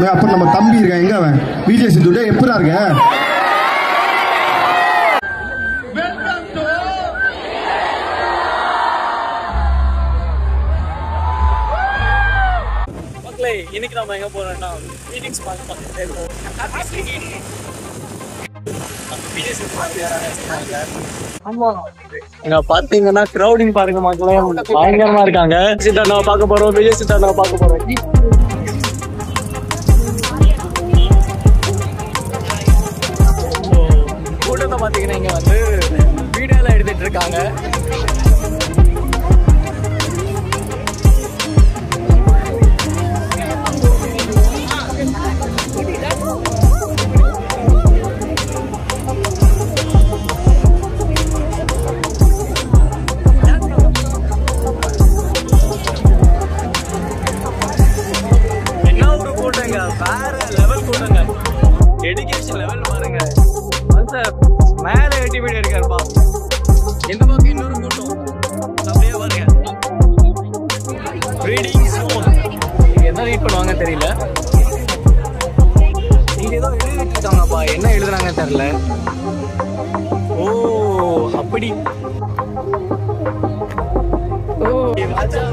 கூட. அப்புறம் நம்ம தம்பி இருக்கான், எங்க அவன் விஜய் சித்து எப்படா இருக்க? இன்னைக்கு நம்ம எங்க போறோம்னா மீட்டிங்ஸ் பாத்தீங்கன்னா கிரௌடிங் பாருங்க, மக்களே பயங்கரமா இருக்காங்க. சித்தார்த்தா பார்க்க போறோம், விஜய் சித்தார்த்தா பார்க்க போறோம். கூட்டத்தை பாத்தீங்கன்னா இங்க வந்து வீடியோல எடுத்துட்டு இருக்காங்க. வேற லெவல் கூட்டங்க, எஜுகேஷன் லெவல் பாருங்க. மேல எட்டி வீடு எடுக்காருப்பா. இந்த பக்கம் இன்னொரு கூட்டம் அப்படியே பாருங்க. ரீடிங் ஜோன் என்ன ரீட் பண்ணுவாங்க தெரியல. இங்க ஏதோ எழுதிட்டு இருக்காங்கப்பா, என்ன எழுதுறாங்க தெரியல. ஓ அப்படி. ஓ ராஜா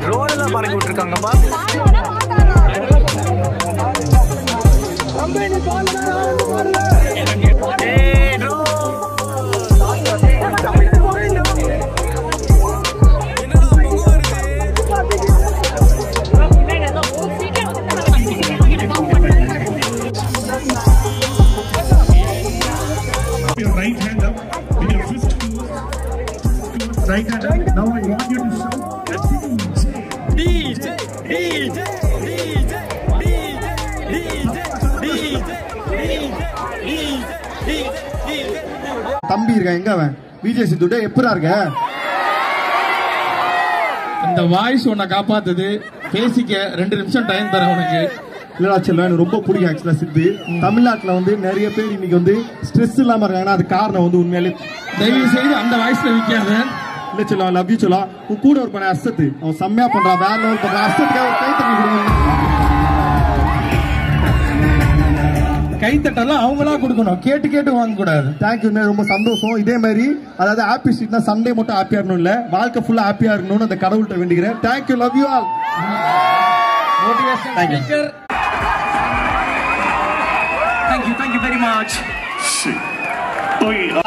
ட்ரோன்லாம் பறக்க விட்டுருக்காங்கப்பா. Right hand up with your fist towards right hand up. Now I want you to shout DJ, DJ, DJ, DJ, DJ, DJ, DJ. தம்பி இருக்கான், எங்க அவன் விஜய் சித்து எப்படா இருக்க? இந்த வாய்ஸ் உன்னை காப்பாத்துது. பேசிக்க 2 நிமிஷம் டைம் தரேன் உனக்கு. இல்லடா செல்வம், எனக்கு ரொம்ப பிடிக்கும் ஆக்சுவலா சித்து. தமிழ்நாட்டுல வந்து நிறைய பேர் இன்னைக்கு வந்து ஸ்ட்ரெஸ் இல்லாம இருக்காங்கன்னா அது காரணம் வந்து உண்மையிலே. தயவு செய்து அந்த வாய்ஸ்ல விற்காத. இல்ல செல்வம், லவ் யூ செல்வம். உன் கூட ஒரு பண்ண அசத்து அவன் செம்மையா பண்றான், வேற லெவல் பண்றான். அசத்துக்காக ஒரு கை தட்டி கொடுங்க. கைத்தட்டெல்லாம் அவங்களா கொடுக்கணும், கேட்டு கேட்டு வாங்க கூடாது. தேங்க்யூ, ரொம்ப சந்தோஷம். இதே மாதிரி அதாவது ஹாப்பி ஸ்ட்ரீட்னா சண்டே மட்டும் ஹாப்பியா இருக்கணும் இல்ல, வாழ்க்கை ஃபுல்லா ஹாப்பியா இருக்கணும்னு அந்த கடவுள்கிட்ட வேண்டிக்கிறேன். Thank you, love you all. Thank you very much. Oh, yeah.